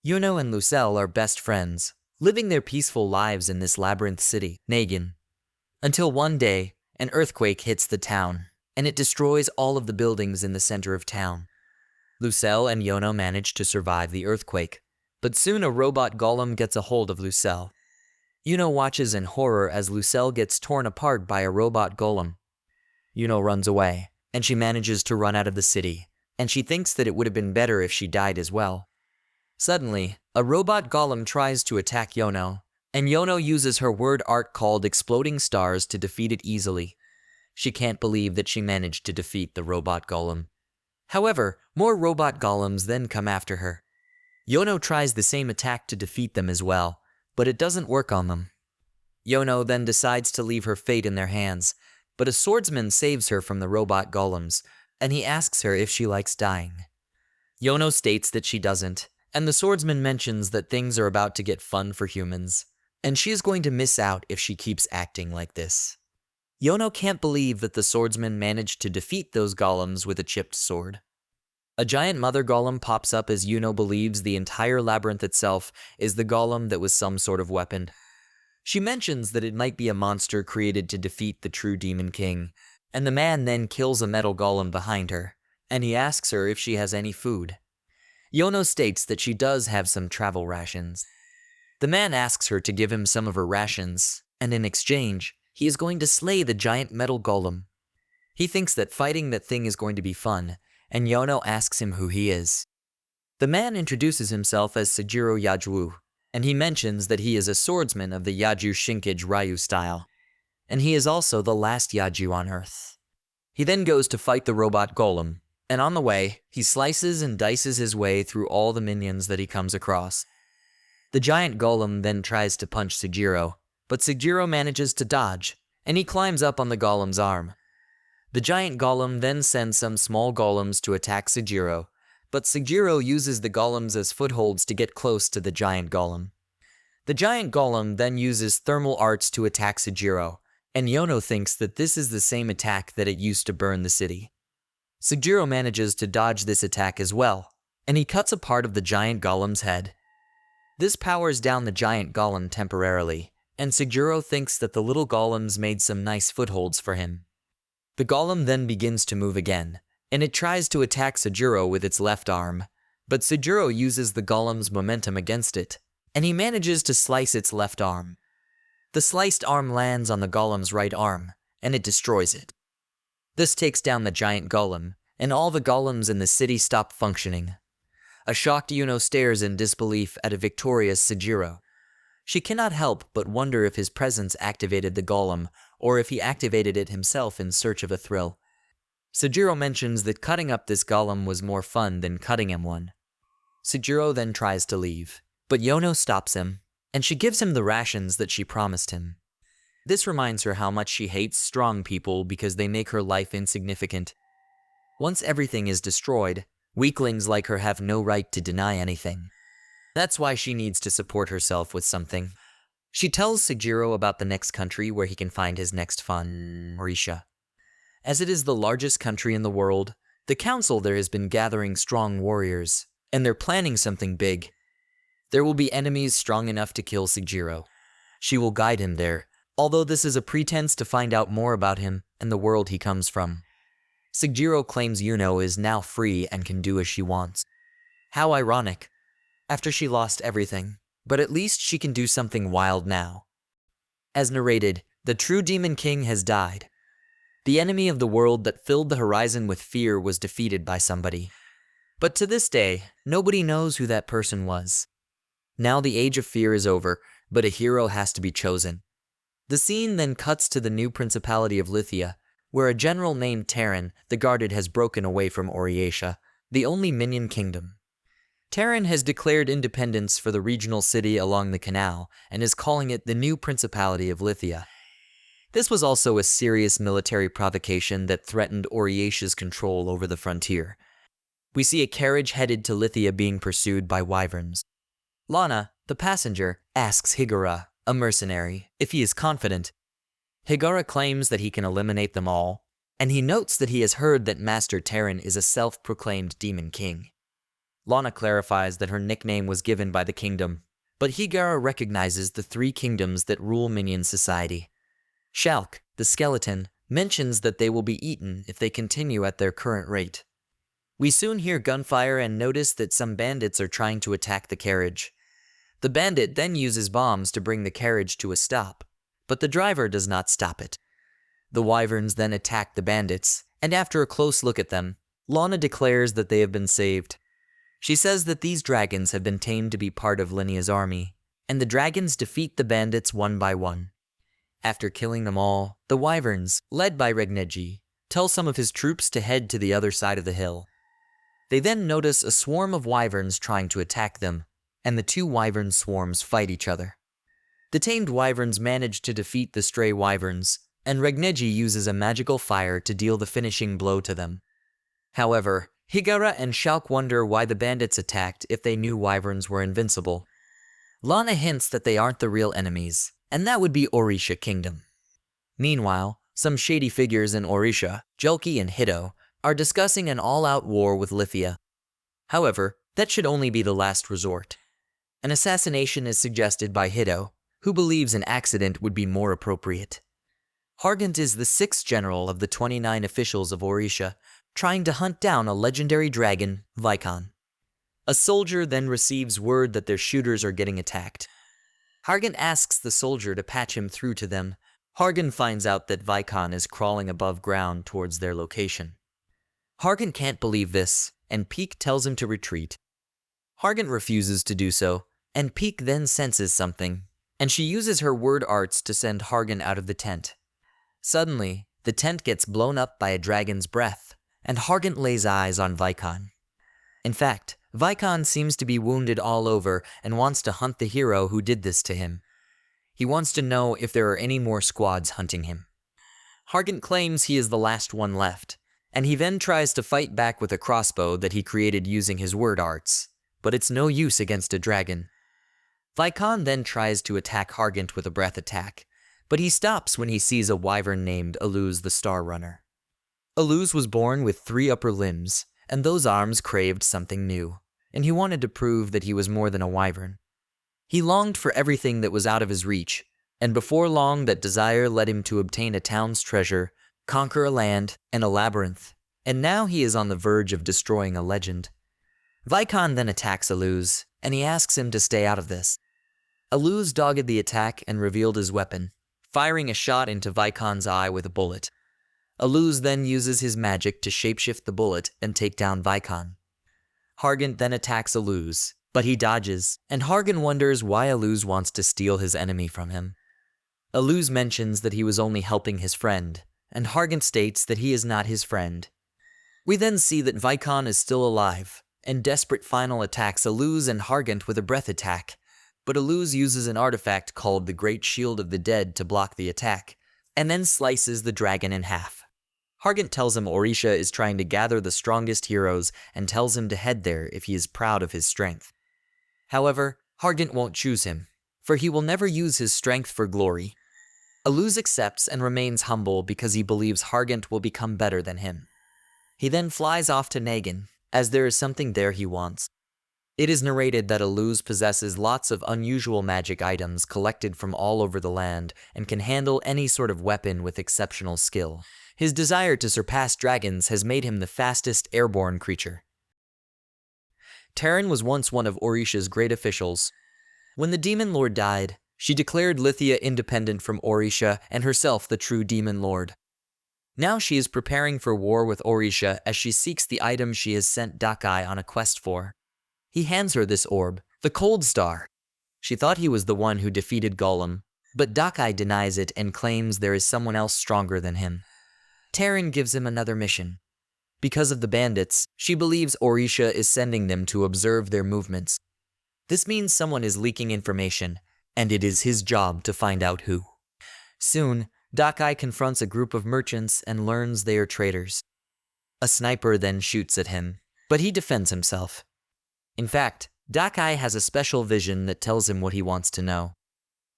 Yuno and Lucelle are best friends, living their peaceful lives in this labyrinth city, Nagin. Until one day, an earthquake hits the town, and it destroys all of the buildings in the center of town. Lucelle and Yuno manage to survive the earthquake, but soon a robot golem gets a hold of Lucelle. Yuno watches in horror as Lucelle gets torn apart by a robot golem. Yuno runs away, and she manages to run out of the city, and she thinks that it would have been better if she died as well. Suddenly, a robot golem tries to attack Yuno, and Yuno uses her word art called Exploding Stars to defeat it easily. She can't believe that she managed to defeat the robot golem. However, more robot golems then come after her. Yuno tries the same attack to defeat them as well, but it doesn't work on them. Yuno then decides to leave her fate in their hands, but a swordsman saves her from the robot golems, and he asks her if she likes dying. Yuno states that she doesn't, and the swordsman mentions that things are about to get fun for humans, and she is going to miss out if she keeps acting like this. Yuno can't believe that the swordsman managed to defeat those golems with a chipped sword. A giant mother golem pops up as Yuno believes the entire labyrinth itself is the golem that was some sort of weapon. She mentions that it might be a monster created to defeat the true demon king, and the man then kills a metal golem behind her, and he asks her if she has any food. Yuno states that she does have some travel rations. The man asks her to give him some of her rations, and in exchange, he is going to slay the giant metal golem. He thinks that fighting that thing is going to be fun, and Yuno asks him who he is. The man introduces himself as Sajiro Yaju, and he mentions that he is a swordsman of the Yaju Shinkage Ryu style, and he is also the last Yaju on Earth. He then goes to fight the robot golem, and on the way, he slices and dices his way through all the minions that he comes across. The giant golem then tries to punch Sajiro, but Sajiro manages to dodge, and he climbs up on the golem's arm. The giant golem then sends some small golems to attack Sajiro, but Sajiro uses the golems as footholds to get close to the giant golem. The giant golem then uses thermal arts to attack Sajiro, and Yuno thinks that this is the same attack that it used to burn the city. Sajiro manages to dodge this attack as well, and he cuts a part of the giant golem's head. This powers down the giant golem temporarily, and Sajiro thinks that the little golems made some nice footholds for him. The golem then begins to move again, and it tries to attack Sajiro with its left arm, but Sajiro uses the golem's momentum against it, and he manages to slice its left arm. The sliced arm lands on the golem's right arm, and it destroys it. This takes down the giant golem, and all the golems in the city stop functioning. A shocked Yuno stares in disbelief at a victorious Sajiro. She cannot help but wonder if his presence activated the golem, or if he activated it himself in search of a thrill. Sajiro mentions that cutting up this golem was more fun than cutting him one. Sajiro then tries to leave, but Yuno stops him, and she gives him the rations that she promised him. This reminds her how much she hates strong people because they make her life insignificant. Once everything is destroyed, weaklings like her have no right to deny anything. That's why she needs to support herself with something. She tells Sajiro about the next country where he can find his next fun, Orisha. As it is the largest country in the world, the council there has been gathering strong warriors, and they're planning something big. There will be enemies strong enough to kill Sajiro. She will guide him there, although this is a pretense to find out more about him and the world he comes from. Sajiro claims Yuno is now free and can do as she wants. How ironic. After she lost everything, but at least she can do something wild now. As narrated, the true demon king has died. The enemy of the world that filled the horizon with fear was defeated by somebody. But to this day, nobody knows who that person was. Now the age of fear is over, but a hero has to be chosen. The scene then cuts to the new principality of Lithia, where a general named Taran, the Guarded, has broken away from Orisha, the only minion kingdom. Taran has declared independence for the regional city along the canal and is calling it the new Principality of Lithia. This was also a serious military provocation that threatened Orisha's control over the frontier. We see a carriage headed to Lithia being pursued by wyverns. Lana, the passenger, asks Higera, a mercenary, if he is confident. Higera claims that he can eliminate them all, and he notes that he has heard that Master Taran is a self-proclaimed demon king. Lana clarifies that her nickname was given by the kingdom, but Higera recognizes the 3 kingdoms that rule minion society. Shalk, the skeleton, mentions that they will be eaten if they continue at their current rate. We soon hear gunfire and notice that some bandits are trying to attack the carriage. The bandit then uses bombs to bring the carriage to a stop, but the driver does not stop it. The wyverns then attack the bandits, and after a close look at them, Lana declares that they have been saved. She says that these dragons have been tamed to be part of Lynia's army, and the dragons defeat the bandits one by one. After killing them all, the wyverns, led by Regneji, tell some of his troops to head to the other side of the hill. They then notice a swarm of wyverns trying to attack them, and the 2 wyvern swarms fight each other. The tamed wyverns manage to defeat the stray wyverns, and Regneji uses a magical fire to deal the finishing blow to them. However, Higera and Shalk wonder why the bandits attacked if they knew wyverns were invincible. Lana hints that they aren't the real enemies, and that would be Orisha Kingdom. Meanwhile, some shady figures in Orisha, Jelki and Hito, are discussing an all-out war with Lithia. However, that should only be the last resort. An assassination is suggested by Hito, who believes an accident would be more appropriate. Hargant is the 6th general of the 29 officials of Orisha, trying to hunt down a legendary dragon, Vikon. A soldier then receives word that their shooters are getting attacked. Hargant asks the soldier to patch him through to them. Hargant finds out that Vikon is crawling above ground towards their location. Hargant can't believe this, and Peak tells him to retreat. Hargant refuses to do so, and Peak then senses something, and she uses her word arts to send Hargant out of the tent. Suddenly, the tent gets blown up by a dragon's breath, and Hargant lays eyes on Vikon. In fact, Vikon seems to be wounded all over and wants to hunt the hero who did this to him. He wants to know if there are any more squads hunting him. Hargant claims he is the last one left, and he then tries to fight back with a crossbow that he created using his word arts, but it's no use against a dragon. Vikon then tries to attack Hargant with a breath attack, but he stops when he sees a wyvern named Aluz the Star Runner. Aluz was born with 3 upper limbs, and those arms craved something new, and he wanted to prove that he was more than a wyvern. He longed for everything that was out of his reach, and before long that desire led him to obtain a town's treasure, conquer a land, and a labyrinth, and now he is on the verge of destroying a legend. Vikon then attacks Aluz, and he asks him to stay out of this. Aluz dogged the attack and revealed his weapon, firing a shot into Vikon's eye with a bullet. Aluz then uses his magic to shapeshift the bullet and take down Vikon. Hargant then attacks Aluz, but he dodges, and Hargant wonders why Aluz wants to steal his enemy from him. Aluz mentions that he was only helping his friend, and Hargant states that he is not his friend. We then see that Vikon is still alive, and Desperate Final attacks Aluz and Hargant with a breath attack, but Aluz uses an artifact called the Great Shield of the Dead to block the attack, and then slices the dragon in half. Hargant tells him Orisha is trying to gather the strongest heroes and tells him to head there if he is proud of his strength. However, Hargant won't choose him, for he will never use his strength for glory. Aluz accepts and remains humble because he believes Hargant will become better than him. He then flies off to Nagin, as there is something there he wants. It is narrated that Aluz possesses lots of unusual magic items collected from all over the land and can handle any sort of weapon with exceptional skill. His desire to surpass dragons has made him the fastest airborne creature. Taran was once one of Orisha's great officials. When the demon lord died, she declared Lithia independent from Orisha and herself the true demon lord. Now she is preparing for war with Orisha as she seeks the item she has sent Dakai on a quest for. He hands her this orb, the Cold Star. She thought he was the one who defeated Golem, but Dakai denies it and claims there is someone else stronger than him. Taran gives him another mission. Because of the bandits, she believes Orisha is sending them to observe their movements. This means someone is leaking information, and it is his job to find out who. Soon, Dakai confronts a group of merchants and learns they are traitors. A sniper then shoots at him, but he defends himself. In fact, Dakai has a special vision that tells him what he wants to know.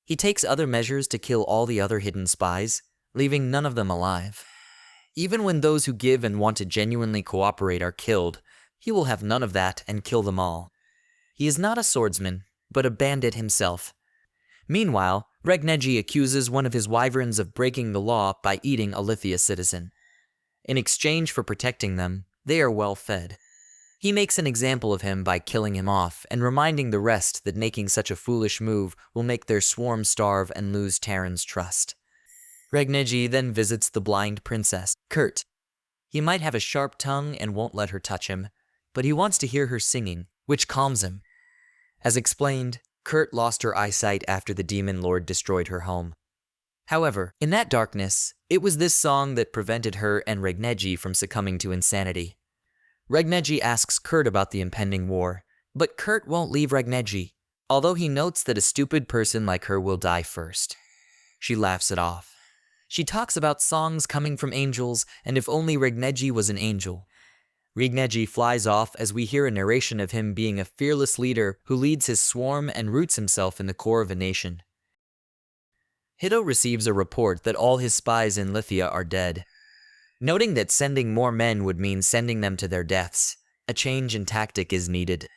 He takes other measures to kill all the other hidden spies, leaving none of them alive. Even when those who give and want to genuinely cooperate are killed, He will have none of that and kill them all. He is not a swordsman, but a bandit himself. Meanwhile, Regneji accuses one of his wyverns of breaking the law by eating a Lithia citizen. In exchange for protecting them, they are well fed. He makes an example of him by killing him off and reminding the rest that making such a foolish move will make their swarm starve and lose Taran's trust. Regneji then visits the blind princess, Kurt. He might have a sharp tongue and won't let her touch him, but he wants to hear her singing, which calms him. As explained, Kurt lost her eyesight after the demon lord destroyed her home. However, in that darkness, it was this song that prevented her and Regneji from succumbing to insanity. Regneji asks Kurt about the impending war, but Kurt won't leave Regneji, although he notes that a stupid person like her will die first. She laughs it off. She talks about songs coming from angels, and if only Regneji was an angel. Regneji flies off as we hear a narration of him being a fearless leader who leads his swarm and roots himself in the core of a nation. Hito receives a report that all his spies in Lithia are dead. Noting that sending more men would mean sending them to their deaths, a change in tactic is needed.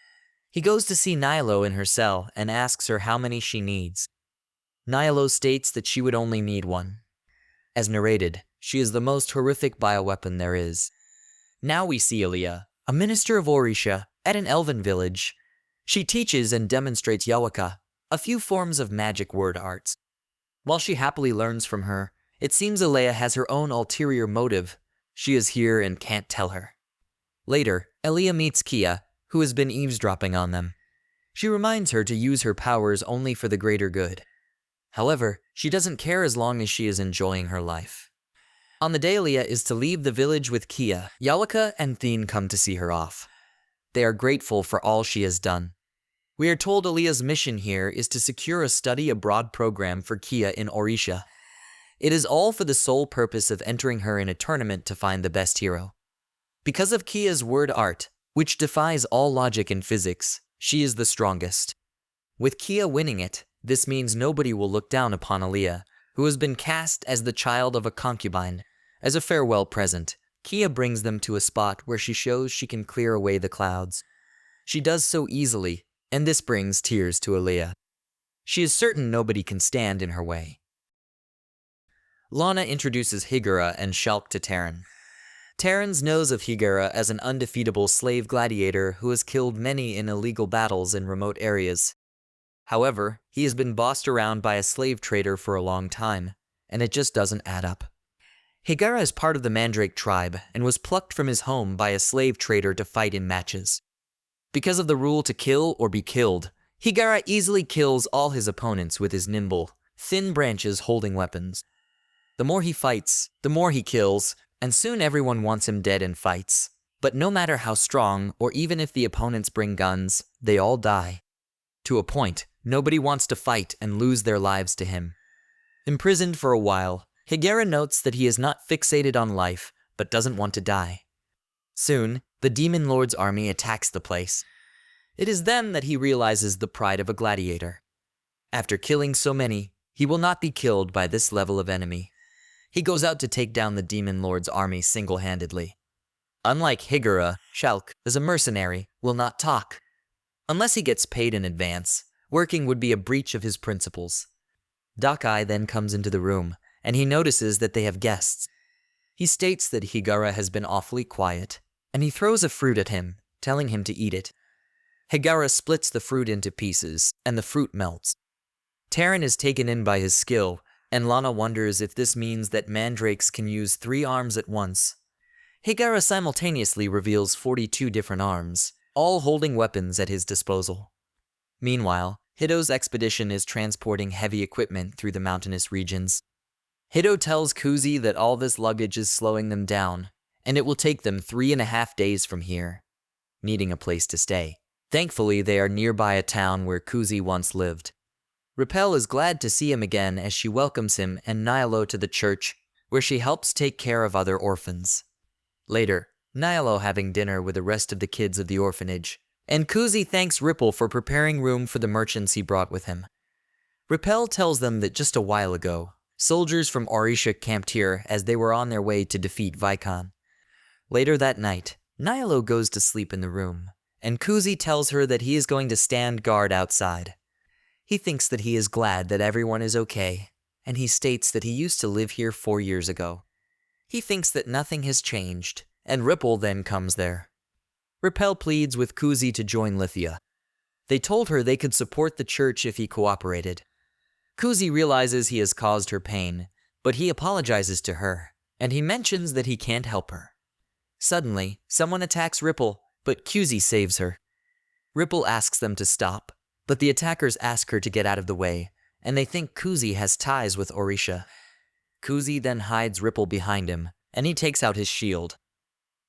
He goes to see Nihilo in her cell and asks her how many she needs. Nihilo states that she would only need one. As narrated, she is the most horrific bioweapon there is. Now we see Aaliyah, a minister of Orisha, at an elven village. She teaches and demonstrates Yawaka, a few forms of magic word arts. While she happily learns from her, it seems Aaliyah has her own ulterior motive. She is here and can't tell her. Later, Aaliyah meets Kia, who has been eavesdropping on them. She reminds her to use her powers only for the greater good. However, she doesn't care as long as she is enjoying her life. On the day Aaliyah is to leave the village with Kia, Yawaka and Thien come to see her off. They are grateful for all she has done. We are told Aaliyah's mission here is to secure a study abroad program for Kia in Orisha. It is all for the sole purpose of entering her in a tournament to find the best hero. Because of Kia's word art, which defies all logic and physics, she is the strongest. With Kia winning it, this means nobody will look down upon Aaliyah, who has been cast as the child of a concubine. As a farewell present, Kia brings them to a spot where she shows she can clear away the clouds. She does so easily, and this brings tears to Aaliyah. She is certain nobody can stand in her way. Lana introduces Higera and Shulk to Taran. Taran knows of Higera as an undefeatable slave gladiator who has killed many in illegal battles in remote areas. However, he has been bossed around by a slave trader for a long time, and it just doesn't add up. Higera is part of the Mandrake tribe and was plucked from his home by a slave trader to fight in matches. Because of the rule to kill or be killed, Higera easily kills all his opponents with his nimble, thin branches holding weapons. The more he fights, the more he kills, and soon everyone wants him dead in fights. But no matter how strong, or even if the opponents bring guns, they all die. To a point, nobody wants to fight and lose their lives to him. Imprisoned for a while, Higera notes that he is not fixated on life, but doesn't want to die. Soon, the Demon Lord's army attacks the place. It is then that he realizes the pride of a gladiator. After killing so many, he will not be killed by this level of enemy. He goes out to take down the Demon Lord's army single-handedly. Unlike Higera, Shulk, as a mercenary, will not talk. Unless he gets paid in advance, working would be a breach of his principles. Dakai then comes into the room, and he notices that they have guests. He states that Higera has been awfully quiet, and he throws a fruit at him, telling him to eat it. Higera splits the fruit into pieces, and the fruit melts. Taran is taken in by his skill, and Lana wonders if this means that mandrakes can use 3 arms at once. Higera simultaneously reveals 42 different arms, all holding weapons at his disposal. Meanwhile, Hito's expedition is transporting heavy equipment through the mountainous regions. Hito tells Kuzi that all this luggage is slowing them down, and it will take them 3.5 days from here, needing a place to stay. Thankfully, they are nearby a town where Kuzi once lived. Repel is glad to see him again as she welcomes him and Nihilo to the church, where she helps take care of other orphans. Later, Nihilo having dinner with the rest of the kids of the orphanage, and Kuzi thanks Ripple for preparing room for the merchants he brought with him. Repel tells them that just a while ago, soldiers from Orisha camped here as they were on their way to defeat Vaikon. Later that night, Nihilo goes to sleep in the room, and Kuzi tells her that he is going to stand guard outside. He thinks that he is glad that everyone is okay, and he states that he used to live here 4 years ago. He thinks that nothing has changed, and Ripple then comes there. Ripple pleads with Kuzi to join Lithia. They told her they could support the church if he cooperated. Kuzi realizes he has caused her pain, but he apologizes to her, and he mentions that he can't help her. Suddenly, someone attacks Ripple, but Kuzi saves her. Ripple asks them to stop, but the attackers ask her to get out of the way, and they think Kuzi has ties with Orisha. Kuzi then hides Ripple behind him, and he takes out his shield.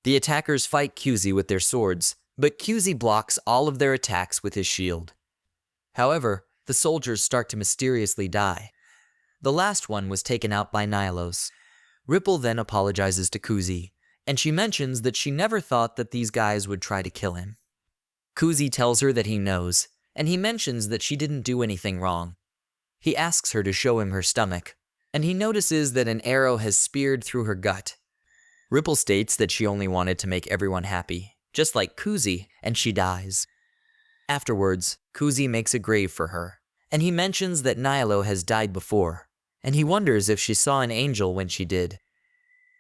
The attackers fight Kuzi with their swords, but Kuzi blocks all of their attacks with his shield. However, the soldiers start to mysteriously die. The last one was taken out by Nihilos. Ripple then apologizes to Kuzi, and she mentions that she never thought that these guys would try to kill him. Kuzi tells her that he knows, and he mentions that she didn't do anything wrong. He asks her to show him her stomach, and he notices that an arrow has speared through her gut. Ripple states that she only wanted to make everyone happy, just like Kuzi, and she dies. Afterwards, Kuzi makes a grave for her, and he mentions that Nihilo has died before, and he wonders if she saw an angel when she did.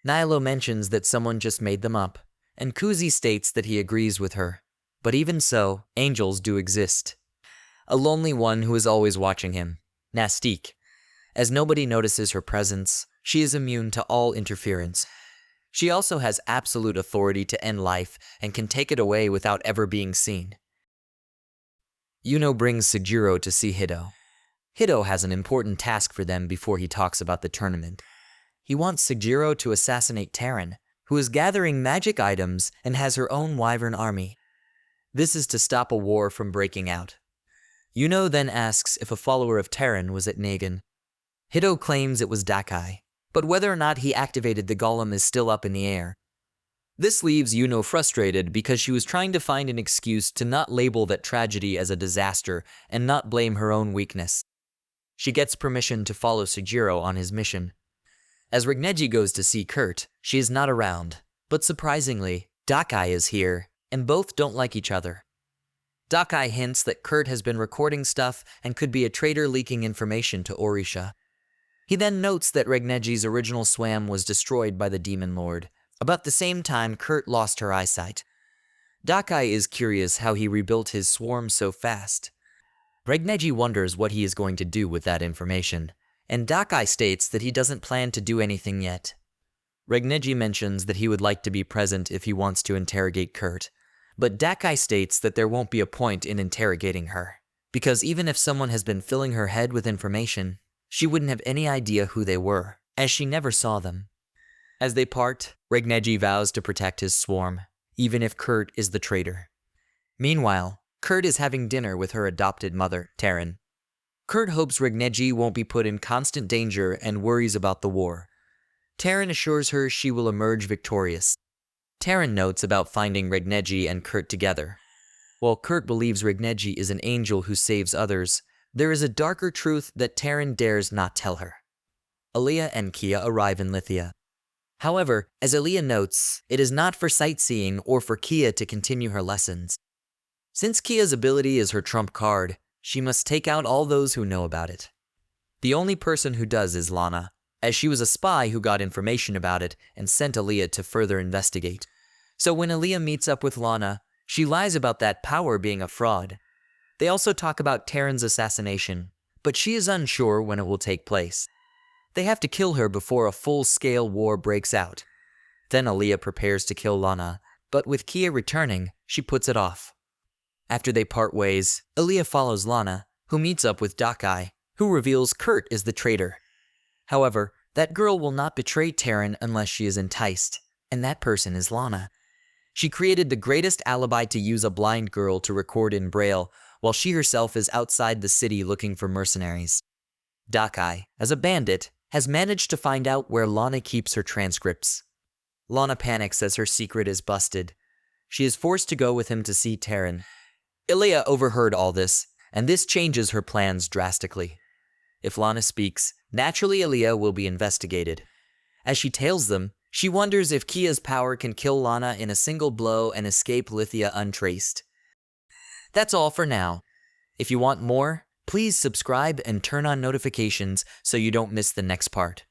Nihilo mentions that someone just made them up, and Kuzi states that he agrees with her. But even so, angels do exist. A lonely one who is always watching him, Nastique. As nobody notices her presence, she is immune to all interference. She also has absolute authority to end life and can take it away without ever being seen. Yuno brings Sajiro to see Hito. Hito has an important task for them before he talks about the tournament. He wants Sajiro to assassinate Taran, who is gathering magic items and has her own Wyvern army. This is to stop a war from breaking out. Yuno then asks if a follower of Taran was at Nagin. Hito claims it was Dakai, but whether or not he activated the Golem is still up in the air. This leaves Yuno frustrated because she was trying to find an excuse to not label that tragedy as a disaster and not blame her own weakness. She gets permission to follow Sajiro on his mission. As Rigneji goes to see Kurt, she is not around, but surprisingly, Dakai is here, and both don't like each other. Dakai hints that Kurt has been recording stuff and could be a traitor leaking information to Orisha. He then notes that Rigneji's original swam was destroyed by the Demon Lord, about the same time Kurt lost her eyesight. Dakai is curious how he rebuilt his swarm so fast. Rigneji wonders what he is going to do with that information, and Dakai states that he doesn't plan to do anything yet. Rigneji mentions that he would like to be present if he wants to interrogate Kurt, but Dakai states that there won't be a point in interrogating her, because even if someone has been filling her head with information, she wouldn't have any idea who they were, as she never saw them. As they part, Rigneji vows to protect his swarm, even if Kurt is the traitor. Meanwhile, Kurt is having dinner with her adopted mother, Taran. Kurt hopes Rigneji won't be put in constant danger and worries about the war. Taran assures her she will emerge victorious. Taran notes about finding Rigneji and Kurt together. While Kurt believes Rigneji is an angel who saves others, there is a darker truth that Taran dares not tell her. Aaliyah and Kia arrive in Lithia. However, as Aaliyah notes, it is not for sightseeing or for Kia to continue her lessons. Since Kia's ability is her trump card, she must take out all those who know about it. The only person who does is Lana, as she was a spy who got information about it and sent Aaliyah to further investigate. So when Aaliyah meets up with Lana, she lies about that power being a fraud. They also talk about Taran's assassination, but she is unsure when it will take place. They have to kill her before a full-scale war breaks out. Then Aaliyah prepares to kill Lana, but with Kia returning, she puts it off. After they part ways, Aaliyah follows Lana, who meets up with Dakai, who reveals Kurt is the traitor. However, that girl will not betray Taran unless she is enticed, and that person is Lana. She created the greatest alibi to use a blind girl to record in Braille, while she herself is outside the city looking for mercenaries. Dakai, as a bandit, has managed to find out where Lana keeps her transcripts. Lana panics as her secret is busted. She is forced to go with him to see Taran. Aaliyah overheard all this, and this changes her plans drastically. If Lana speaks, naturally Aaliyah will be investigated. As she tails them, She wonders if Kia's power can kill Lana in a single blow and escape Lithia untraced. That's all for now. If you want more, please subscribe and turn on notifications so you don't miss the next part.